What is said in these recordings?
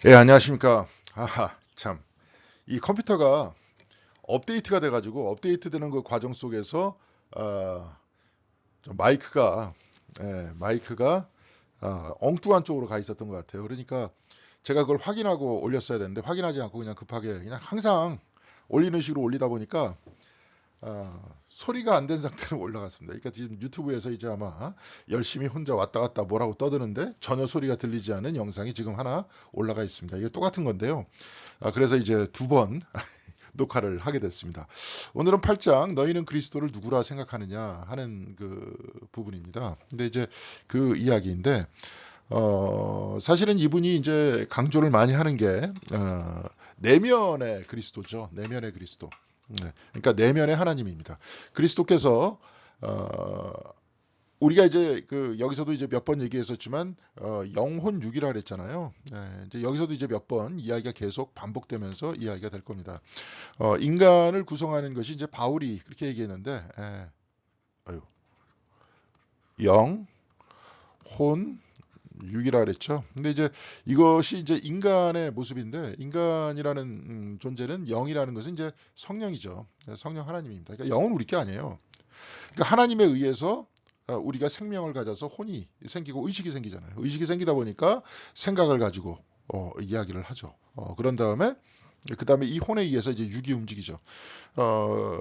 예, 안녕하십니까. 아하, 참. 이 컴퓨터가 업데이트가 돼가지고 업데이트되는 그 과정 속에서 어, 좀 마이크가 엉뚱한 쪽으로 가 있었던 것 같아요. 그러니까 제가 그걸 확인하고 올렸어야 되는데 확인하지 않고 그냥 급하게 그냥 항상 올리는 식으로 올리다 보니까 소리가 안 된 상태로 올라갔습니다. 그러니까 지금 유튜브에서 이제 아마 열심히 혼자 왔다 갔다 뭐라고 떠드는데 전혀 소리가 들리지 않는 영상이 지금 하나 올라가 있습니다. 이게 똑같은 건데요. 그래서 이제 두 번 녹화를 하게 됐습니다. 오늘은 8장 너희는 그리스도를 누구라 생각하느냐 하는 그 부분입니다. 근데 이제 그 이야기인데 사실은 이분이 이제 강조를 많이 하는 게 내면의 그리스도죠. 내면의 그리스도. 네, 그러니까 내면의 하나님입니다. 그리스도께서 어, 우리가 이제 그 여기서도 이제 몇 번 얘기했었지만 영혼 육이라 그랬잖아요. 이제 여기서도 이제 몇 번 이야기가 계속 반복되면서 이야기가 될 겁니다. 인간을 구성하는 것이 이제 바울이 그렇게 얘기했는데, 아유, 영, 혼, 육이라 그랬죠. 근데 이제 이것이 이제 인간의 모습인데 인간이라는 존재는 영이라는 것은 이제 성령이죠. 성령 하나님입니다. 그러니까 영은 우리 게 아니에요. 그러니까 하나님에 의해서 우리가 생명을 가져서 혼이 생기고 의식이 생기잖아요. 의식이 생기다 보니까 생각을 가지고 이야기를 하죠. 그런 다음에 그 다음에 이 혼에 의해서 이제 육이 움직이죠. 어,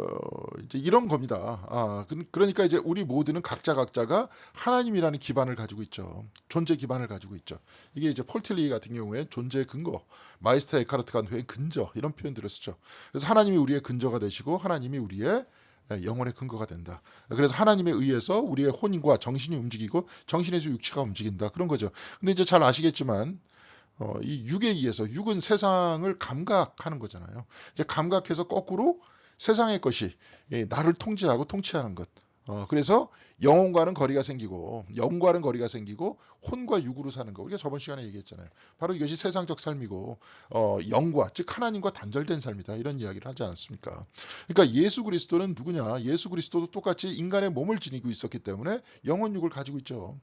이제 이런 겁니다. 그러니까 이제 우리 모두는 각자가 하나님이라는 기반을 가지고 있죠. 존재 기반을 가지고 있죠. 이게 이제 폴틀리 같은 경우에 존재의 근거, 마이스터 에카르트 간후의 근저 이런 표현들을 쓰죠. 그래서 하나님이 우리의 근저가 되시고 하나님이 우리의 영혼의 근거가 된다. 그래서 하나님에 의해서 우리의 혼과 정신이 움직이고 정신에서 육체가 움직인다. 그런 거죠. 근데 이제 잘 아시겠지만 이 육에 의해서 육은 세상을 감각하는 거잖아요. 이제 감각해서 거꾸로 세상의 것이 나를 통제하고 통치하는 것. 그래서 영혼과는 거리가 생기고 영과는 거리가 생기고 혼과 육으로 사는 거. 우리가 저번 시간에 얘기했잖아요. 바로 이것이 세상적 삶이고 영과 즉 하나님과 단절된 삶이다. 이런 이야기를 하지 않았습니까? 그러니까 예수 그리스도는 누구냐? 예수 그리스도도 똑같이 인간의 몸을 지니고 있었기 때문에 영혼 육을 가지고 있죠.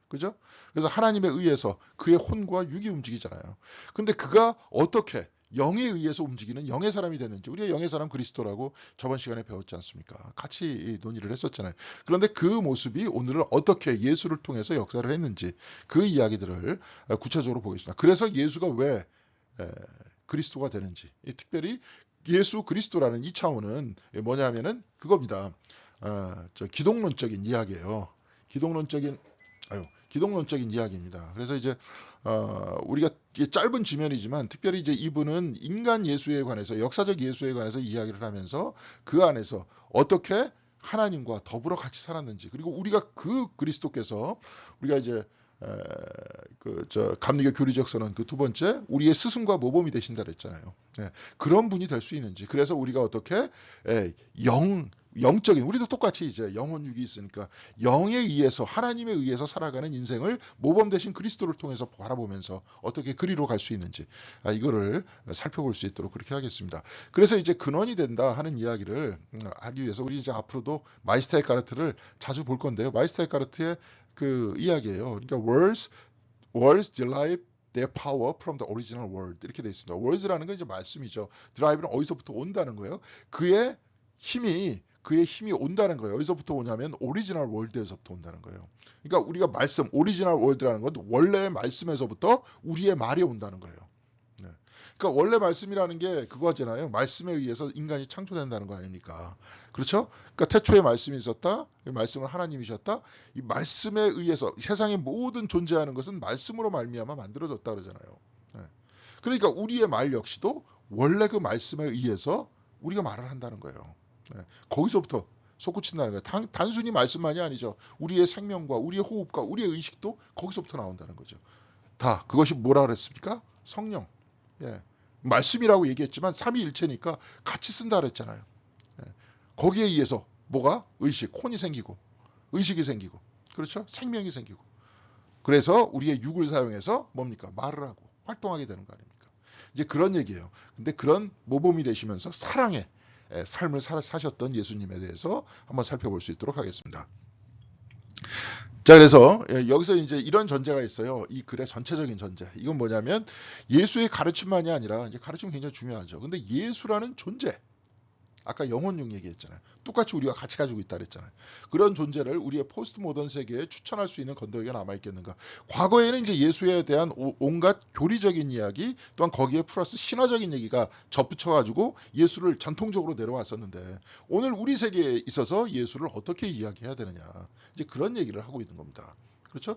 그죠? 그래서 하나님에 의해서 그의 혼과 육이 움직이잖아요. 근데 그가 어떻게 영에 의해서 움직이는 영의 사람이 됐는지 우리가 영의 사람 그리스도라고 저번 시간에 배웠지 않습니까? 같이 논의를 했었잖아요. 그런데 그 모습이 오늘은 어떻게 예수를 통해서 역사를 했는지 그 이야기들을 구체적으로 보겠습니다. 그래서 예수가 왜 그리스도가 되는지 특별히 예수 그리스도라는 이 차원은 뭐냐면은 그겁니다. 기독론적인 이야기예요. 기독론적인 기독론적인 이야기입니다. 그래서 이제 우리가 짧은 지면이지만 특별히 이제 이분은 인간 예수에 관해서 역사적 예수에 관해서 이야기를 하면서 그 안에서 어떻게 하나님과 더불어 같이 살았는지 그리고 우리가 그 그리스도께서 우리가 이제 그저 감리교 교리적 선언 그 두 번째 우리의 스승과 모범이 되신다 그랬잖아요. 그런 분이 될 수 있는지 그래서 우리가 어떻게 영적인 우리도 똑같이 이제 영혼육이 있으니까 영에 의해서 하나님에 의해서 살아가는 인생을 모범 되신 그리스도를 통해서 바라보면서 어떻게 그리로 갈 수 있는지 이거를 살펴볼 수 있도록 그렇게 하겠습니다. 그래서 이제 근원이 된다 하는 이야기를 하기 위해서 우리 이제 앞으로도 마이스터 에카르트를 자주 볼 건데요. 마이스터 에카르트의 그 이야기예요. 그러니까 words derive their power from the original word 이렇게 돼 있습니다. words라는 건 이제 말씀이죠. derive는 어디서부터 온다는 거예요. 그의 힘이 온다는 거예요. 어디서부터 오냐면 오리지널 월드에서부터 온다는 거예요. 그러니까 우리가 말씀 오리지널 월드라는 건 원래의 말씀에서부터 우리의 말이 온다는 거예요. 네. 그러니까 원래 말씀이라는 게 그거잖아요. 말씀에 의해서 인간이 창조된다는 거 아닙니까? 그렇죠? 그러니까 태초에 말씀이 있었다. 말씀은 하나님이셨다. 이 말씀에 의해서 세상의 모든 존재하는 것은 말씀으로 말미암아 만들어졌다 그러잖아요. 네. 그러니까 우리의 말 역시도 원래 그 말씀에 의해서 우리가 말을 한다는 거예요. 거기서부터 솟구친다는 거예요. 단순히 말씀만이 아니죠. 우리의 생명과 우리의 호흡과 우리의 의식도 거기서부터 나온다는 거죠. 다 그것이 뭐라 그랬습니까? 성령. 예. 말씀이라고 얘기했지만 삼위일체니까 같이 쓴다 그랬잖아요. 예. 거기에 의해서 뭐가 의식, 혼이 생기고 의식이 생기고 그렇죠? 생명이 생기고 그래서 우리의 육을 사용해서 뭡니까? 말을 하고 활동하게 되는 거 아닙니까? 이제 그런 얘기예요. 근데 그런 모범이 되시면서 사랑의 삶을 사셨던 예수님에 대해서 한번 살펴볼 수 있도록 하겠습니다. 자, 그래서 여기서 이제 이런 전제가 있어요. 이 글의 전체적인 전제. 이건 뭐냐면 예수의 가르침만이 아니라, 이제 가르침 굉장히 중요하죠. 근데 예수라는 존재, 아까 영혼육 얘기했잖아요. 똑같이 우리와 같이 가지고 있다 그랬잖아요. 그런 존재를 우리의 포스트 모던 세계에 추천할 수 있는 건더기가 남아있겠는가. 과거에는 이제 예수에 대한 온갖 교리적인 이야기, 또한 거기에 플러스 신화적인 얘기가 접붙여가지고 예수를 전통적으로 내려왔었는데, 오늘 우리 세계에 있어서 예수를 어떻게 이야기해야 되느냐, 이제 그런 얘기를 하고 있는 겁니다. 그렇죠?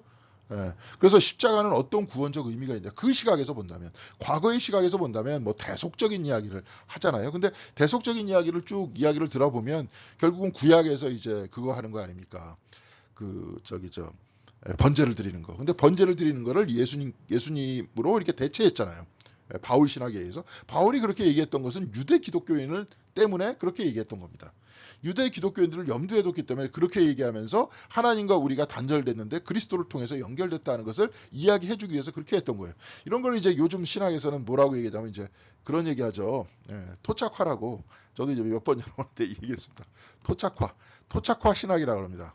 예. 그래서 십자가는 어떤 구원적 의미가 있냐. 그 시각에서 본다면, 과거의 시각에서 본다면 뭐 대속적인 이야기를 하잖아요. 근데 대속적인 이야기를 쭉 이야기를 들어보면 결국은 구약에서 이제 그거 하는 거 아닙니까? 그 저기 저 번제를 드리는 거. 근데 번제를 드리는 거를 예수님으로 이렇게 대체했잖아요. 바울 신학에 의해서. 바울이 그렇게 얘기했던 것은 유대 기독교인을 때문에 그렇게 얘기했던 겁니다. 유대 기독교인들을 염두에 뒀기 때문에 그렇게 얘기하면서 하나님과 우리가 단절됐는데 그리스도를 통해서 연결됐다는 것을 이야기해주기 위해서 그렇게 했던 거예요. 이런 걸 이제 요즘 신학에서는 뭐라고 얘기하면 이제 그런 얘기하죠. 토착화라고. 저도 이제 몇 번 여러분한테 얘기했습니다. 토착화 신학이라고 합니다.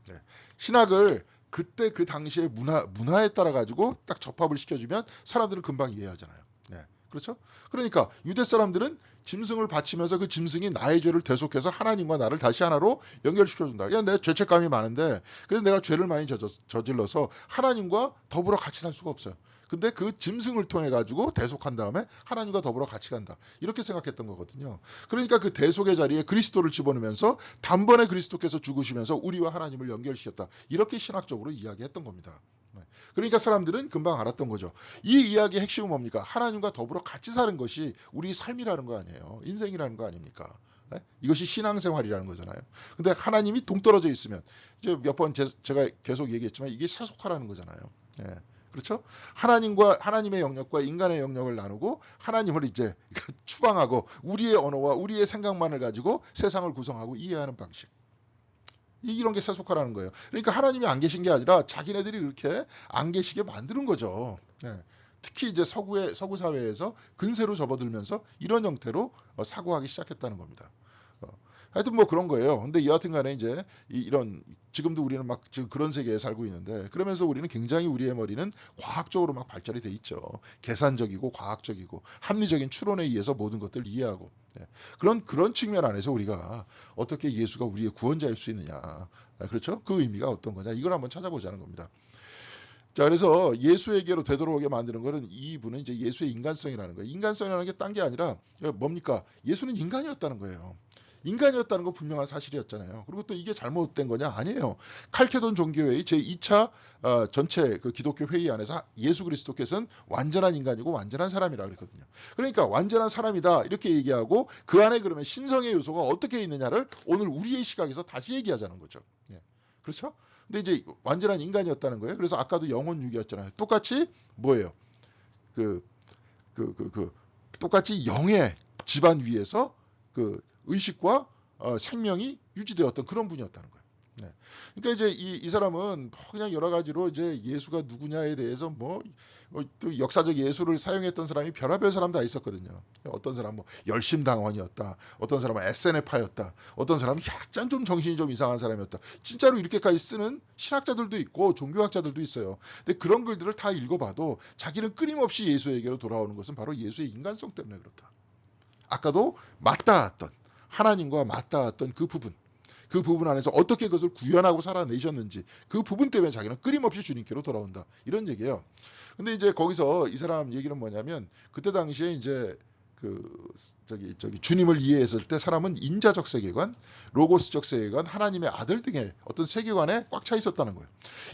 네. 신학을 그때 그 당시의 문화에 따라 가지고 딱 접합을 시켜주면 사람들은 금방 이해하잖아요. 네. 그렇죠? 그러니까 유대 사람들은 짐승을 바치면서 그 짐승이 나의 죄를 대속해서 하나님과 나를 다시 하나로 연결시켜준다. 그냥 내가 죄책감이 많은데, 그래서 내가 죄를 많이 저질러서 하나님과 더불어 같이 살 수가 없어요. 근데 그 짐승을 통해 가지고 대속한 다음에 하나님과 더불어 같이 간다. 이렇게 생각했던 거거든요. 그러니까 그 대속의 자리에 그리스도를 집어넣으면서 단번에 그리스도께서 죽으시면서 우리와 하나님을 연결시켰다. 이렇게 신학적으로 이야기했던 겁니다. 그러니까 사람들은 금방 알았던 거죠. 이 이야기의 핵심은 뭡니까? 하나님과 더불어 같이 사는 것이 우리 삶이라는 거 아니에요. 인생이라는 거 아닙니까? 이것이 신앙생활이라는 거잖아요. 근데 하나님이 동떨어져 있으면, 이제 몇 번 제가 계속 얘기했지만 이게 세속화라는 거잖아요. 예. 그렇죠? 하나님의 영역과 인간의 영역을 나누고 하나님을 이제 추방하고 우리의 언어와 우리의 생각만을 가지고 세상을 구성하고 이해하는 방식. 이런 게 세속화라는 거예요. 그러니까 하나님이 안 계신 게 아니라 자기네들이 이렇게 안 계시게 만드는 거죠. 예. 특히 이제 서구 사회에서 근세로 접어들면서 이런 형태로 사고하기 시작했다는 겁니다. 어, 하여튼 뭐 그런 거예요. 근데 여하튼 간에 이제 이런, 지금도 우리는 막 지금 그런 세계에 살고 있는데, 그러면서 우리는 굉장히 우리의 머리는 과학적으로 막 발달이 돼 있죠. 계산적이고 과학적이고 합리적인 추론에 의해서 모든 것들을 이해하고. 예. 그런 측면 안에서 우리가 어떻게 예수가 우리의 구원자일 수 있느냐. 그렇죠? 그 의미가 어떤 거냐. 이걸 한번 찾아보자는 겁니다. 자, 그래서 예수에게로 되돌아오게 만드는 거는, 이분은 이제 예수의 인간성이라는 거예요. 인간성이라는 게 딴 게 아니라 뭡니까? 예수는 인간이었다는 거예요. 인간이었다는 거 분명한 사실이었잖아요. 그리고 또 이게 잘못된 거냐? 아니에요. 칼케돈 종교회의 제2차 전체 그 기독교 회의 안에서 예수 그리스도께서는 완전한 인간이고 완전한 사람이라 그랬거든요. 그러니까 완전한 사람이다 이렇게 얘기하고, 그 안에 그러면 신성의 요소가 어떻게 있느냐를 오늘 우리의 시각에서 다시 얘기하자는 거죠. 예. 그렇죠? 근데 이제 완전한 인간이었다는 거예요. 그래서 아까도 영혼육이었잖아요. 똑같이 뭐예요? 그, 똑같이 영의 집안 위에서 그 의식과 생명이 유지되었던 그런 분이었다는 거예요. 네. 그러니까 이제 이 사람은 뭐 그냥 여러 가지로 이제 예수가 누구냐에 대해서 또 역사적 예수를 사용했던 사람이 별의별 사람 다 있었거든요. 어떤 사람 뭐 열심당원이었다, 어떤 사람은 SNF파였다, 어떤 사람은 약간 좀 정신이 좀 이상한 사람이었다. 진짜로 이렇게까지 쓰는 신학자들도 있고 종교학자들도 있어요. 근데 그런 글들을 다 읽어봐도 자기는 끊임없이 예수에게로 돌아오는 것은 바로 예수의 인간성 때문에 그렇다. 아까도 맞닿았던, 하나님과 맞닿았던 그 부분 안에서 어떻게 그것을 구현하고 살아내셨는지, 그 부분 때문에 자기는 끊임없이 주님께로 돌아온다. 이런 얘기예요. 근데 이제 거기서 이 사람 얘기는 뭐냐면, 그때 당시에 이제 주님을 이해했을 때 사람은 인자적 세계관, 로고스적 세계관, 하나님의 아들 등의 어떤 세계관에 꽉 차 있었다는 거예요.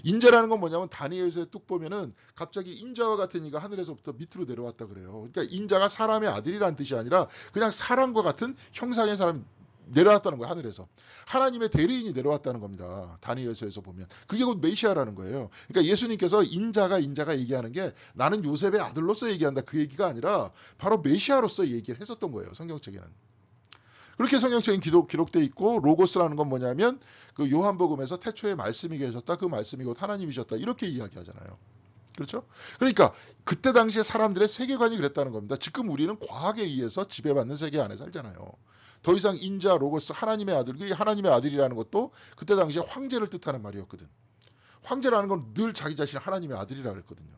인자라는 건 뭐냐면 다니엘서에 뚝 보면은 갑자기 인자와 같은 이가 하늘에서부터 밑으로 내려왔다 그래요. 그러니까 인자가 사람의 아들이라는 뜻이 아니라 그냥 사람과 같은 형상의 사람 내려왔다는 거예요. 하늘에서 하나님의 대리인이 내려왔다는 겁니다. 다니엘서에서 보면 그게 곧 메시아라는 거예요. 그러니까 예수님께서 인자가 얘기하는 게 나는 요셉의 아들로서 얘기한다 그 얘기가 아니라 바로 메시아로서 얘기를 했었던 거예요. 성경책에는 그렇게 성경책에 기록되어 있고, 로고스라는 건 뭐냐면 그 요한복음에서 태초에 말씀이 계셨다, 그 말씀이 곧 하나님이셨다 이렇게 이야기하잖아요. 그렇죠? 그러니까 그때 당시에 사람들의 세계관이 그랬다는 겁니다. 지금 우리는 과학에 의해서 지배받는 세계 안에 살잖아요. 더 이상 인자, 로고스, 하나님의 아들, 그 하나님의 아들이라는 것도 그때 당시에 황제를 뜻하는 말이었거든. 황제라는 건 늘 자기 자신을 하나님의 아들이라 그랬거든요.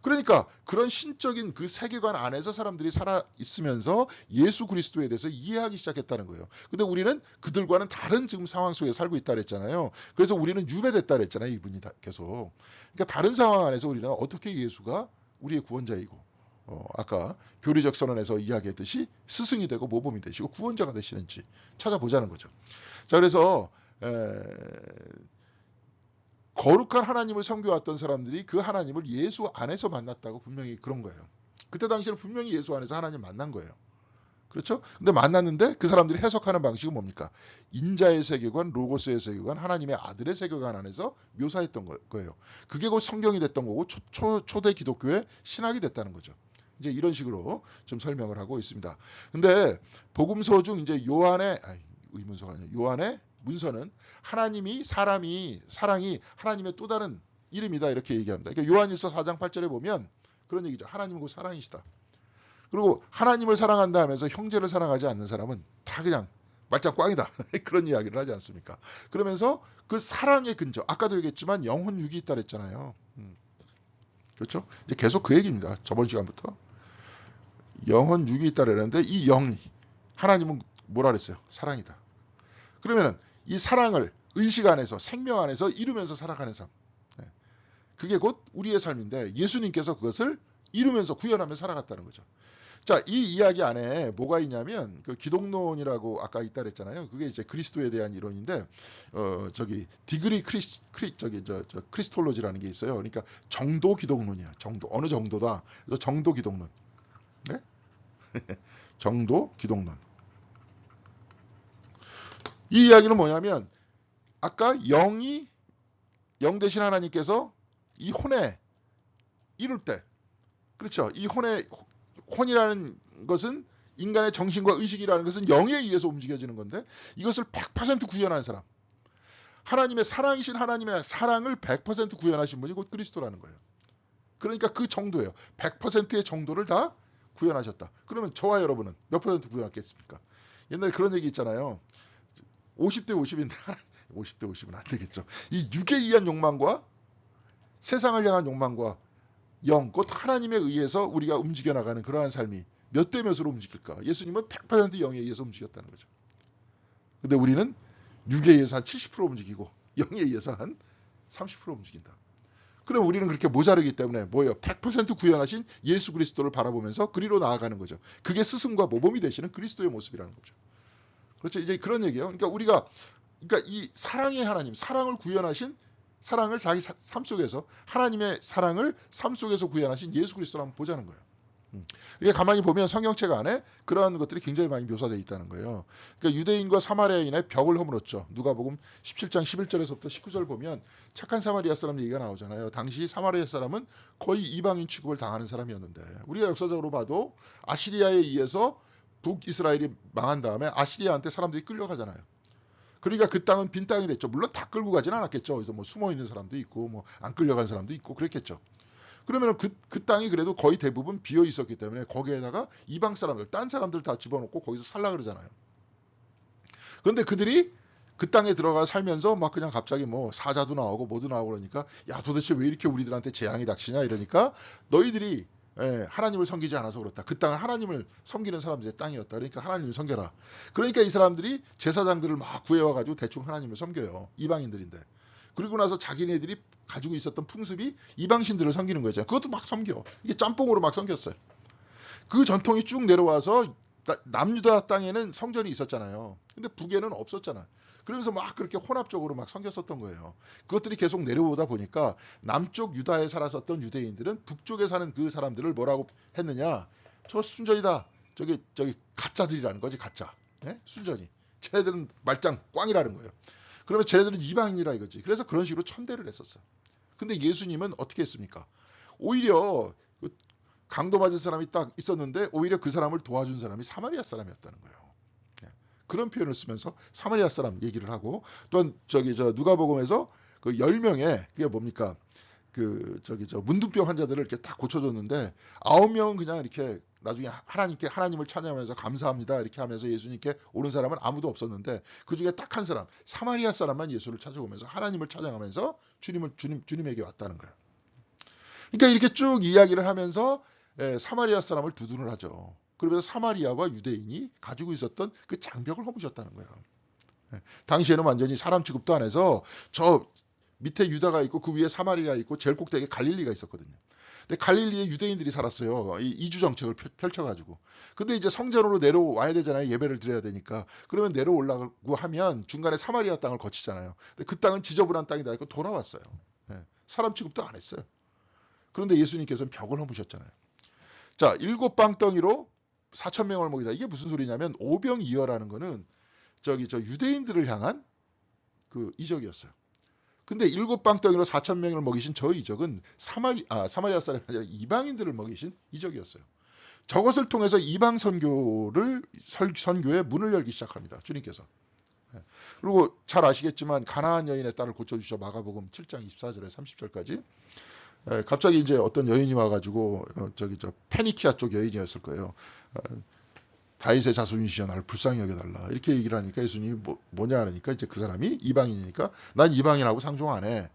그러니까 그런 신적인 그 세계관 안에서 사람들이 살아 있으면서 예수 그리스도에 대해서 이해하기 시작했다는 거예요. 근데 우리는 그들과는 다른 지금 상황 속에 살고 있다 그랬잖아요. 그래서 우리는 유배됐다 그랬잖아요. 이분이 계속. 그러니까 다른 상황 안에서 우리는 어떻게 예수가 우리의 구원자이고 아까 교리적 선언에서 이야기했듯이 스승이 되고 모범이 되시고 구원자가 되시는지 찾아보자는 거죠. 자, 그래서 거룩한 하나님을 섬겨왔던 사람들이 그 하나님을 예수 안에서 만났다고 분명히 그런 거예요. 그때 당시에는 분명히 예수 안에서 하나님 만난 거예요. 그렇죠? 근데 만났는데 그 사람들이 해석하는 방식은 뭡니까? 인자의 세계관, 로고스의 세계관, 하나님의 아들의 세계관 안에서 묘사했던 거예요. 그게 곧 성경이 됐던 거고 초대 기독교의 신학이 됐다는 거죠. 이제 이런 식으로 좀 설명을 하고 있습니다. 근데 복음서 중 이제 의문서가 아니라 요한의 문서는 사랑이 하나님의 또 다른 이름이다 이렇게 얘기합니다. 그러니까 요한일서 4장 8절에 보면 그런 얘기죠. 하나님은 곧 사랑이시다. 그리고 하나님을 사랑한다 하면서 형제를 사랑하지 않는 사람은 다 그냥 말짱 꽝이다. 그런 이야기를 하지 않습니까? 그러면서 그 사랑의 근저, 아까도 얘기했지만 영혼 육이 있다 그랬잖아요. 그렇죠? 이제 계속 그 얘기입니다. 저번 시간부터. 영혼 육이 있다 그랬는데 이 영이 하나님은 뭐라 그랬어요? 사랑이다. 그러면은 이 사랑을 의식 안에서 생명 안에서 이루면서 살아가는 삶. 그게 곧 우리의 삶인데 예수님께서 그것을 이루면서 구현하며 살아갔다는 거죠. 자, 이 이야기 안에 뭐가 있냐면 그 기독론이라고 아까 있다 그랬잖아요. 그게 이제 그리스도에 대한 이론인데 디그리 크리스톨로지라는 게 있어요. 그러니까 정도 기독론이야. 정도 어느 정도다. 그래서 정도 기독론. 네? 정도 기독론. 이 이야기는 뭐냐면 아까 영 대신 하나님께서 이 혼에 이룰 때, 그렇죠? 이 혼이라는 것은 인간의 정신과 의식이라는 것은 영에 의해서 움직여지는 건데 이것을 100% 구현한 사람, 하나님의 사랑이신 하나님의 사랑을 100% 구현하신 분이 곧 그리스도라는 거예요. 그러니까 그 정도예요. 100%의 정도를 다 구현하셨다. 그러면 저와 여러분은 몇 퍼센트 구현했겠습니까? 옛날에 그런 얘기 있잖아요. 50대 50인데 50대 50은 안 되겠죠. 이 육에 의한 욕망과 세상을 향한 욕망과 곧 하나님에 의해서 우리가 움직여 나가는 그러한 삶이 몇 대 몇으로 움직일까? 예수님은 100% 영에 의해서 움직였다는 거죠. 근데 우리는 육에 의해서 한 70% 움직이고 영에 의해서 한 30% 움직인다. 그럼 우리는 그렇게 모자르기 때문에 뭐예요? 100% 구현하신 예수 그리스도를 바라보면서 그리로 나아가는 거죠. 그게 스승과 모범이 되시는 그리스도의 모습이라는 거죠. 그렇죠? 이제 그런 얘기예요. 그러니까 이 사랑의 하나님, 사랑을 구현하신 사랑을 자기 삶 속에서 하나님의 사랑을 삶 속에서 구현하신 예수 그리스도를 한번 보자는 거예요. 이게 가만히 보면 성경책 안에 그러한 것들이 굉장히 많이 묘사되어 있다는 거예요. 그러니까 유대인과 사마리아인의 벽을 허물었죠. 누가복음 17장 11절에서부터 19절 보면 착한 사마리아 사람 얘기가 나오잖아요. 당시 사마리아 사람은 거의 이방인 취급을 당하는 사람이었는데 우리가 역사적으로 봐도 아시리아에 의해서 북이스라엘이 망한 다음에 아시리아한테 사람들이 끌려가잖아요. 그러니까 그 땅은 빈 땅이 됐죠. 물론 다 끌고 가진 않았겠죠. 그래서 뭐 숨어 있는 사람도 있고 뭐 안 끌려간 사람도 있고 그랬겠죠. 그러면 그 땅이 그래도 거의 대부분 비어 있었기 때문에 거기에다가 이방 사람들, 딴 사람들 다 집어넣고 거기서 살라 그러잖아요. 그런데 그들이 그 땅에 들어가 살면서 막 그냥 갑자기 뭐 사자도 나오고 뭐도 나오고 그러니까 야 도대체 왜 이렇게 우리들한테 재앙이 닥치냐 이러니까 너희들이 하나님을 섬기지 않아서 그렇다. 그 땅은 하나님을 섬기는 사람들의 땅이었다. 그러니까 하나님을 섬겨라. 그러니까 이 사람들이 제사장들을 막 구해와가지고 대충 하나님을 섬겨요. 이방인들인데. 그리고 나서 자기네들이 가지고 있었던 풍습이 이방신들을 섬기는 거죠. 그것도 막 섬겨. 이게 짬뽕으로 막 섬겼어요. 그 전통이 쭉 내려와서 남유다 땅에는 성전이 있었잖아요. 근데 북에는 없었잖아. 그러면서 막 그렇게 혼합적으로 막 섬겼었던 거예요. 그것들이 계속 내려오다 보니까 남쪽 유다에 살았었던 유대인들은 북쪽에 사는 그 사람들을 뭐라고 했느냐? 저 순전이다. 저기 가짜들이라는 거지, 가짜. 네? 순전히. 쟤네들은 말짱 꽝이라는 거예요. 그러면 쟤네들은 이방인이라 이거지. 그래서 그런 식으로 천대를 했었어. 근데 예수님은 어떻게 했습니까? 오히려 강도 맞은 사람이 딱 있었는데 오히려 그 사람을 도와준 사람이 사마리아 사람이었다는 거예요. 그런 표현을 쓰면서 사마리아 사람 얘기를 하고 또한 누가복음에서 그 10명의 그게 뭡니까? 문둥병 환자들을 이렇게 딱 고쳐줬는데 9명은 그냥 이렇게 나중에 하나님을 찬양하면서 감사합니다 이렇게 하면서 예수님께 오는 사람은 아무도 없었는데 그 중에 딱 한 사람 사마리아 사람만 예수를 찾아오면서 하나님을 찬양하면서 주님에게 왔다는 거예요. 그러니까 이렇게 쭉 이야기를 하면서 사마리아 사람을 두둔을 하죠. 그러면서 사마리아와 유대인이 가지고 있었던 그 장벽을 허무셨다는 거예요. 당시에는 완전히 사람 취급도 안 해서 저 밑에 유다가 있고 그 위에 사마리아가 있고 제일 꼭대기에 갈릴리가 있었거든요. 근데 갈릴리에 유대인들이 살았어요. 이주 정책을 펼쳐가지고. 근데 이제 성전으로 내려와야 되잖아요. 예배를 드려야 되니까. 그러면 내려오려고 하면 중간에 사마리아 땅을 거치잖아요. 근데 그 땅은 지저분한 땅이다 해서 돌아왔어요. 사람 취급도 안 했어요. 그런데 예수님께서는 벽을 허무셨잖아요. 자, 7빵덩이로 4,000명을 먹이다. 이게 무슨 소리냐면 오병이어라는 거는 저 유대인들을 향한 그 이적이었어요. 근데 7빵덩이로 4,000명을 먹이신 저 이적은 사마리아 사람이 아니라 이방인들을 먹이신 이적이었어요. 저것을 통해서 이방 선교의 문을 열기 시작합니다. 주님께서. 그리고 잘 아시겠지만 가나안 여인의 딸을 고쳐주셔 마가복음 7장 24절에 30절까지. 갑자기 이제 어떤 여인이 와가지고 페니키아 쪽 여인이었을 거예요. 다윗의 자손이시여 나를 불쌍히 여겨달라 이렇게 얘기를 하니까 예수님이 뭐냐 하니까 이제 그 사람이 이방인이니까 난 이방인하고 상종 안 해.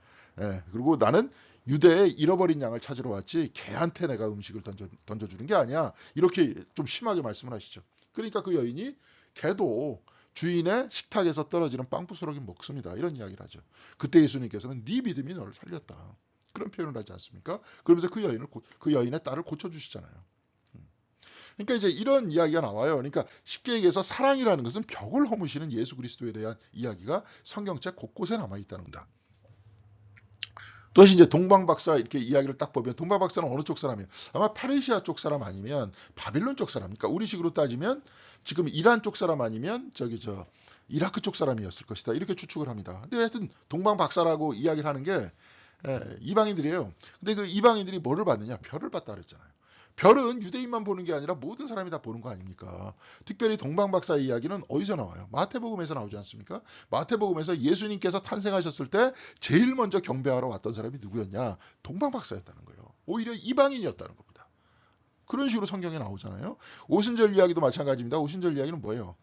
그리고 나는 유대의 잃어버린 양을 찾으러 왔지 개한테 내가 음식을 던져주는 게 아니야. 이렇게 좀 심하게 말씀을 하시죠. 그러니까 그 여인이 개도 주인의 식탁에서 떨어지는 빵부스러기 먹습니다. 이런 이야기를 하죠. 그때 예수님께서는 네 믿음이 너를 살렸다. 그런 표현을 하지 않습니까? 그러면서 그 여인의 딸을 고쳐주시잖아요. 그러니까 이제 이런 이야기가 나와요. 그러니까 쉽게 얘기해서 사랑이라는 것은 벽을 허무시는 예수 그리스도에 대한 이야기가 성경책 곳곳에 남아 있다는 겁니다. 또다시 이제 동방박사 이렇게 이야기를 딱 보면 동방박사는 어느 쪽 사람이에요? 아마 페르시아 쪽 사람 아니면 바빌론 쪽 사람. 그러니까 우리식으로 따지면 지금 이란 쪽 사람 아니면 이라크 쪽 사람이었을 것이다. 이렇게 추측을 합니다. 근데 하여튼 동방박사라고 이야기를 하는 게 이방인들이에요. 근데 그 이방인들이 뭐를 받느냐? 별을 받다 그랬잖아요. 별은 유대인만 보는 게 아니라 모든 사람이 다 보는 거 아닙니까? 특별히 동방박사의 이야기는 어디서 나와요? 마태복음에서 나오지 않습니까? 마태복음에서 예수님께서 탄생하셨을 때 제일 먼저 경배하러 왔던 사람이 누구였냐? 동방박사였다는 거예요. 오히려 이방인이었다는 겁니다. 그런 식으로 성경에 나오잖아요. 오순절 이야기도 마찬가지입니다. 오순절 이야기는 뭐예요?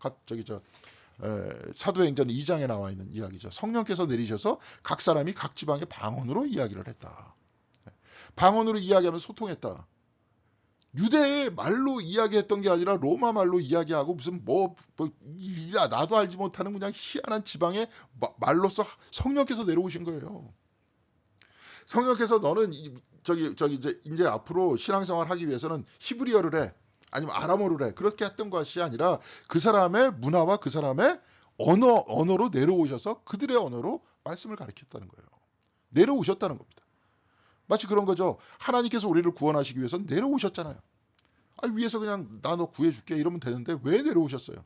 사도행전 2장에 나와 있는 이야기죠. 성령께서 내리셔서 각 사람이 각 지방의 방언으로 이야기를 했다. 방언으로 이야기하면서 소통했다. 유대의 말로 이야기했던 게 아니라 로마 말로 이야기하고 무슨 나도 알지 못하는 그냥 희한한 지방의 말로서 성령께서 내려오신 거예요. 성령께서 너는 이제 앞으로 신앙생활 하기 위해서는 히브리어를 해. 아니면 아람어를 해. 그렇게 했던 것이 아니라 그 사람의 문화와 그 사람의 언어로 내려오셔서 그들의 언어로 말씀을 가르쳤다는 거예요. 내려오셨다는 겁니다. 마치 그런 거죠. 하나님께서 우리를 구원하시기 위해서는 내려오셨잖아요. 위에서 그냥 나 너 구해줄게 이러면 되는데 왜 내려오셨어요?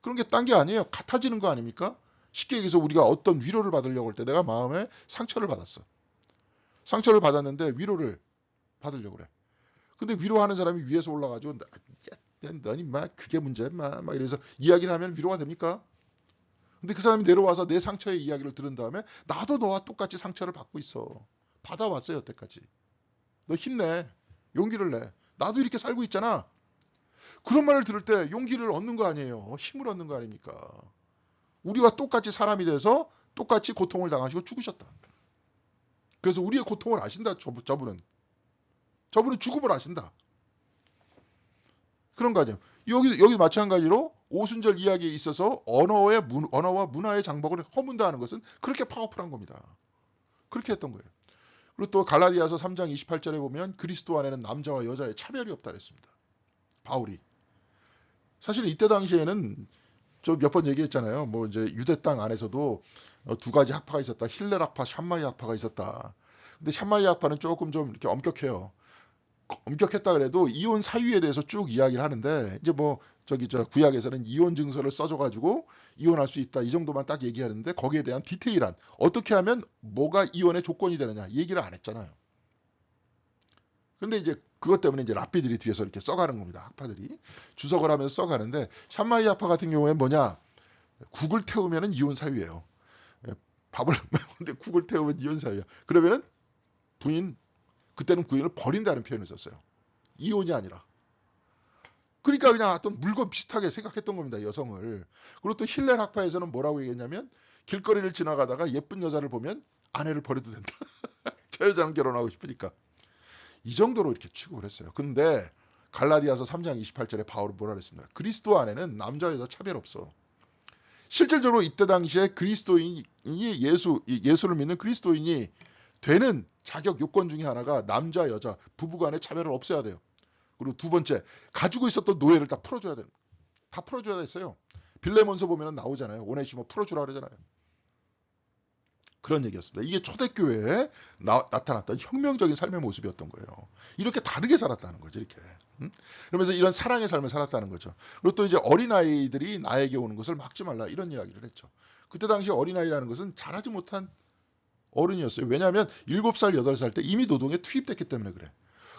그런 게 딴 게 아니에요. 같아지는 거 아닙니까? 쉽게 얘기해서 우리가 어떤 위로를 받으려고 할 때 내가 마음에 상처를 받았어. 상처를 받았는데 위로를 받으려고 그래. 근데 위로하는 사람이 위에서 올라가지고 너니 그게 문제야 막 이래서 이야기를 하면 위로가 됩니까? 근데 그 사람이 내려와서 내 상처의 이야기를 들은 다음에 나도 너와 똑같이 상처를 받고 있어. 받아왔어요 여태까지. 너 힘내. 용기를 내. 나도 이렇게 살고 있잖아. 그런 말을 들을 때 용기를 얻는 거 아니에요. 힘을 얻는 거 아닙니까? 우리와 똑같이 사람이 돼서 똑같이 고통을 당하시고 죽으셨다. 그래서 우리의 고통을 아신다. 저분은 죽음을 아신다. 그런 거 아니에요. 여기 마찬가지로 오순절 이야기에 있어서 언어와 문화의 장벽을 허문다는 것은 그렇게 파워풀한 겁니다. 그렇게 했던 거예요. 그리고 또 갈라디아서 3장 28절에 보면 그리스도 안에는 남자와 여자의 차별이 없다 그랬습니다. 바울이. 사실 이때 당시에는 저 몇 번 얘기했잖아요. 이제 유대 땅 안에서도 두 가지 학파가 있었다. 힐렐 학파, 샴마이 학파가 있었다. 근데 샴마이 학파는 조금 좀 이렇게 엄격해요. 엄격했다 그래도 이혼 사유에 대해서 쭉 이야기를 하는데 이제 구약에서는 이혼 증서를 써줘가지고 이혼할 수 있다 이 정도만 딱 얘기하는데 거기에 대한 디테일한 어떻게 하면 뭐가 이혼의 조건이 되느냐 얘기를 안 했잖아요. 근데 이제 그것 때문에 이제 랍비들이 뒤에서 이렇게 써가는 겁니다. 학파들이 주석을 하면서 써가는데 샴마이 학파 같은 경우에는 뭐냐 국을 태우면은 이혼 사유예요. 밥을 먹는데 국을 태우면 이혼 사유야. 그러면은 그때는 부인을 버린다는 표현을 썼어요. 이혼이 아니라. 그러니까 그냥 어떤 물건 비슷하게 생각했던 겁니다, 여성을. 그리고 또 힐렐 학파에서는 뭐라고 얘기했냐면 길거리를 지나가다가 예쁜 여자를 보면 아내를 버려도 된다. 저 여자는 결혼하고 싶으니까. 이 정도로 이렇게 취급을 했어요. 근데 갈라디아서 3장 28절에 바울은 뭐라 그랬습니다. 그리스도 안에는 남자 여자 차별 없어. 실질적으로 이때 당시에 그리스도인이 예수를 믿는 그리스도인이 되는 자격 요건 중에 하나가 남자 여자 부부 간의 차별을 없애야 돼요. 그리고 두 번째, 가지고 있었던 노예를 다 풀어줘야 돼요. 다 풀어줘야 됐어요. 빌레몬서 보면 나오잖아요. 오네시모 풀어주라 그러잖아요. 그런 얘기였습니다. 이게 초대교회에 나타났던 혁명적인 삶의 모습이었던 거예요. 이렇게 다르게 살았다는 거죠. 이렇게. 그러면서 이런 사랑의 삶을 살았다는 거죠. 그리고 또 이제 어린아이들이 나에게 오는 것을 막지 말라 이런 이야기를 했죠. 그때 당시 어린아이라는 것은 자라지 못한 어른이었어요. 왜냐하면 7살, 8살 때 이미 노동에 투입됐기 때문에 그래.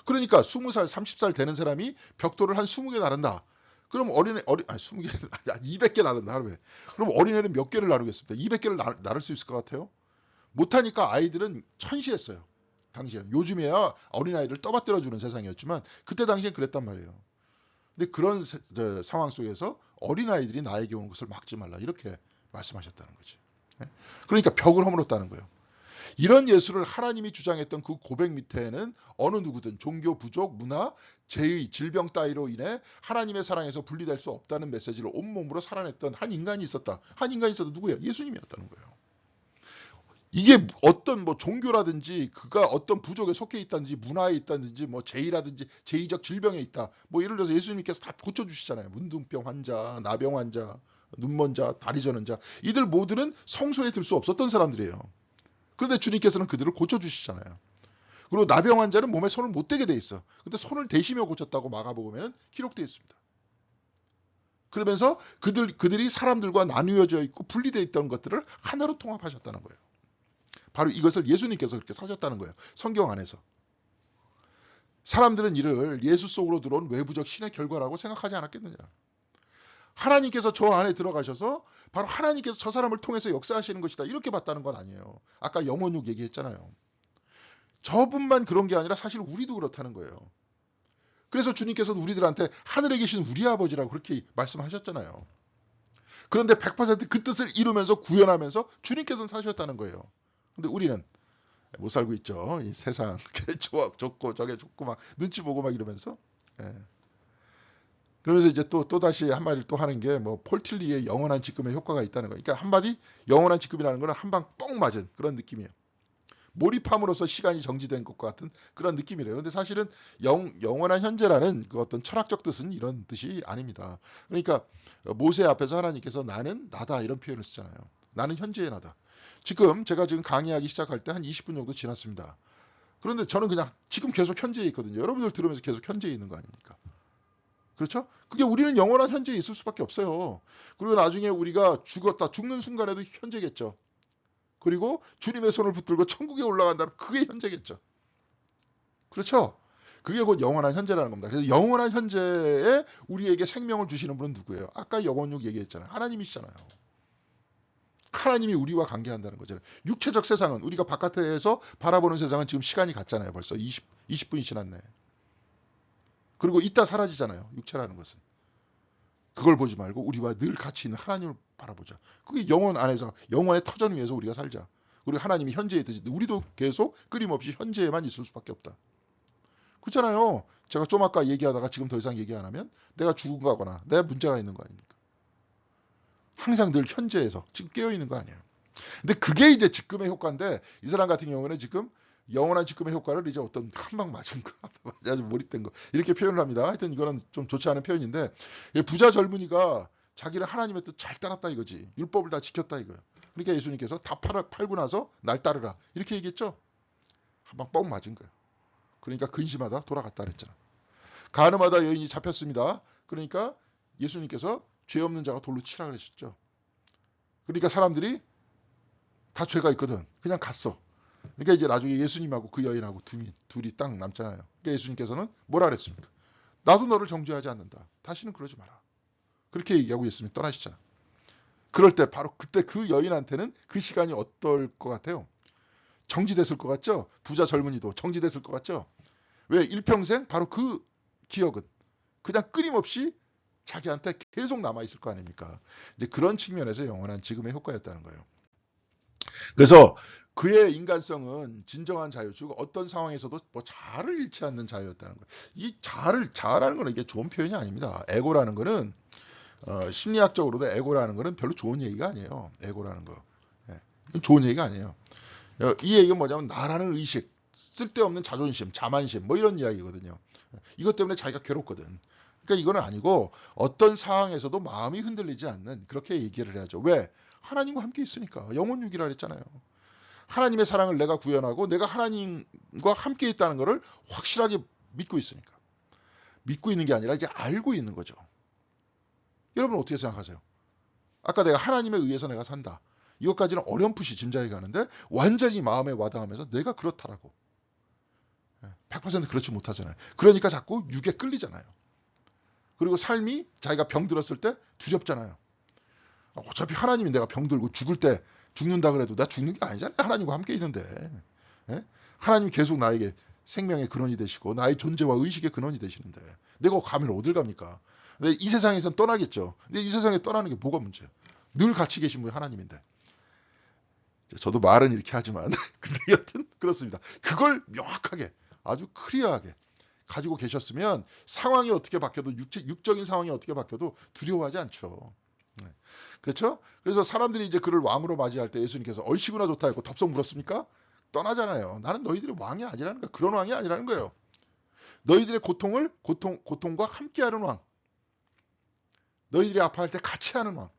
그러니까 20살, 30살 되는 사람이 벽돌을 한 20개 나른다. 그럼 20개, 200개 나른다. 하루에. 그럼 어린애는 몇 개를 나르겠습니까? 200개를 나를 수 있을 것 같아요? 못하니까 아이들은 천시했어요. 당시에는. 요즘에야 어린아이를 떠받들어주는 세상이었지만 그때 당시엔 그랬단 말이에요. 근데 그런 상황 속에서 어린아이들이 나에게 오는 것을 막지 말라 이렇게 말씀하셨다는 거지. 그러니까 벽을 허물었다는 거예요. 이런 예수를 하나님이 주장했던 그 고백 밑에는 어느 누구든 종교, 부족, 문화, 죄의, 질병 따위로 인해 하나님의 사랑에서 분리될 수 없다는 메시지를 온몸으로 살아냈던 한 인간이 있었다. 한 인간이 있어도 누구예요? 예수님이었다는 거예요. 이게 어떤 뭐 종교라든지 그가 어떤 부족에 속해 있다든지 문화에 있다든지 뭐 제의라든지 제의적 질병에 있다. 뭐 예를 들어서 예수님께서 다 고쳐주시잖아요. 문둥병 환자, 나병 환자, 눈먼 자, 다리 저는 자. 이들 모두는 성소에 들 수 없었던 사람들이에요. 그런데 주님께서는 그들을 고쳐주시잖아요. 그리고 나병 환자는 몸에 손을 못 대게 돼 있어. 근데 손을 대시며 고쳤다고 마가복음에는 기록되어 있습니다. 그러면서 그들이 사람들과 나누어져 있고 분리되어 있던 것들을 하나로 통합하셨다는 거예요. 바로 이것을 예수님께서 그렇게 사셨다는 거예요. 성경 안에서. 사람들은 이를 예수 속으로 들어온 외부적 신의 결과라고 생각하지 않았겠느냐. 하나님께서 저 안에 들어가셔서 바로 하나님께서 저 사람을 통해서 역사하시는 것이다. 이렇게 봤다는 건 아니에요. 아까 영혼육 얘기했잖아요. 저분만 그런 게 아니라 사실 우리도 그렇다는 거예요. 그래서 주님께서는 우리들한테 하늘에 계신 우리 아버지라고 그렇게 말씀하셨잖아요. 그런데 100%그 뜻을 이루면서 구현하면서 주님께서는 사셨다는 거예요. 근데 우리는 못 살고 있죠. 이 세상 좋고 저게 좋고 막 눈치 보고 막 이러면서. 예. 그러면서 이제 또 다시 한마디를 또 하는 게 뭐 폴틸리의 영원한 직급의 효과가 있다는 거예요. 그러니까 한마디 영원한 직급이라는 거는 한 방 뻥 맞은 그런 느낌이에요. 몰입함으로써 시간이 정지된 것과 같은 그런 느낌이래요. 근데 사실은 영원한 현재라는 그 어떤 철학적 뜻은 이런 뜻이 아닙니다. 그러니까 모세 앞에서 하나님께서 나는 나다 이런 표현을 쓰잖아요. 나는 현재의 나다. 제가 지금 강의하기 시작할 때 한 20분 정도 지났습니다. 그런데 저는 그냥 지금 계속 현재에 있거든요. 여러분들 들으면서 계속 현재에 있는 거 아닙니까? 그렇죠? 그게 우리는 영원한 현재에 있을 수밖에 없어요. 그리고 나중에 우리가 죽는 순간에도 현재겠죠. 그리고 주님의 손을 붙들고 천국에 올라간다면 그게 현재겠죠. 그렇죠? 그게 곧 영원한 현재라는 겁니다. 그래서 영원한 현재에 우리에게 생명을 주시는 분은 누구예요? 아까 영혼육 얘기했잖아요. 하나님이시잖아요. 하나님이 우리와 관계한다는 거잖아요. 육체적 세상은 우리가 바깥에서 바라보는 세상은 지금 시간이 갔잖아요. 벌써 20분이 지났네. 그리고 이따 사라지잖아요. 육체라는 것은. 그걸 보지 말고 우리와 늘 같이 있는 하나님을 바라보자. 그게 영혼 안에서 영혼의 터전 위에서 우리가 살자. 그리고 하나님이 현재에 있듯이 우리도 계속 끊임없이 현재에만 있을 수밖에 없다. 그렇잖아요. 제가 좀 아까 얘기하다가 지금 더 이상 얘기 안 하면 내가 죽은 거거나 내가 문제가 있는 거 아닙니까? 항상 늘 현재에서 지금 깨어 있는 거 아니에요. 근데 그게 이제 직금의 효과인데 이 사람 같은 경우는 지금 영원한 직금의 효과를 이제 어떤 한 방 맞은 거, 아주 몰입된 거 이렇게 표현을 합니다. 하여튼 이거는 좀 좋지 않은 표현인데 부자 젊은이가 자기를 하나님의 뜻 잘 따랐다 이거지. 율법을 다 지켰다 이거예요. 그러니까 예수님께서 다 팔고 나서 날 따르라 이렇게 얘기했죠. 한 방 뻥 맞은 거예요. 그러니까 근심하다 돌아갔다 그랬잖아. 가늠하다 여인이 잡혔습니다. 그러니까 예수님께서 죄 없는 자가 돌로 치라 그러셨죠. 그러니까 사람들이 다 죄가 있거든. 그냥 갔어. 그러니까 이제 나중에 예수님하고 그 여인하고 둘이 딱 남잖아요. 그러니까 예수님께서는 뭐라 그랬습니까? 나도 너를 정죄하지 않는다. 다시는 그러지 마라. 그렇게 얘기하고 예수님이 떠나시잖아. 그럴 때 바로 그때 그 여인한테는 그 시간이 어떨 것 같아요? 정지됐을 것 같죠? 부자 젊은이도 정지됐을 것 같죠? 왜? 일평생 바로 그 기억은 그냥 끊임없이 자기한테 계속 남아있을 거 아닙니까? 이제 그런 측면에서 영원한 지금의 효과였다는 거예요. 그래서 그의 인간성은 진정한 자유, 즉 어떤 상황에서도 뭐 자아를 잃지 않는 자유였다는 거예요. 이 자아라는 거는 이게 좋은 표현이 아닙니다. 에고라는 거는 심리학적으로도 에고라는 거는 별로 좋은 얘기가 아니에요. 에고라는 거. 예, 이건 좋은 얘기가 아니에요. 이 얘기가 뭐냐면 나라는 의식, 쓸데없는 자존심, 자만심 뭐 이런 이야기거든요. 이것 때문에 자기가 괴롭거든. 그러니까 이거는 아니고 어떤 상황에서도 마음이 흔들리지 않는 그렇게 얘기를 해야죠. 왜? 하나님과 함께 있으니까. 영혼육이라 그랬잖아요. 하나님의 사랑을 내가 구현하고 내가 하나님과 함께 있다는 것을 확실하게 믿고 있으니까. 믿고 있는 게 아니라 이제 알고 있는 거죠. 여러분 어떻게 생각하세요? 아까 내가 하나님에 의해서 내가 산다. 이것까지는 어렴풋이 짐작이 가는데 완전히 마음에 와닿으면서 내가 그렇다라고. 100% 그렇지 못하잖아요. 그러니까 자꾸 육에 끌리잖아요. 그리고 삶이 자기가 병 들었을 때 두렵잖아요. 어차피 하나님이 내가 병 들고 죽을 때 죽는다 그래도 나 죽는 게 아니잖아요. 하나님과 함께 있는데. 예? 하나님이 계속 나에게 생명의 근원이 되시고 나의 존재와 의식의 근원이 되시는데 내가 가면 어딜 갑니까? 근데 이 세상에선 떠나겠죠. 근데 이 세상에 떠나는 게 뭐가 문제야? 늘 같이 계신 분이 하나님인데. 저도 말은 이렇게 하지만 근데 여튼 그렇습니다. 그걸 명확하게 아주 클리어하게 가지고 계셨으면 상황이 어떻게 바뀌어도 육적인 상황이 어떻게 바뀌어도 두려워하지 않죠. 네. 그렇죠? 그래서 사람들이 이제 그를 왕으로 맞이할 때 예수님께서 얼씨구나 좋다 했고 덥석 물었습니까? 떠나잖아요. 나는 너희들의 왕이 아니라는 거야. 그런 왕이 아니라는 거예요. 너희들의 고통과 함께하는 왕. 너희들이 아파할 때 같이 하는 왕.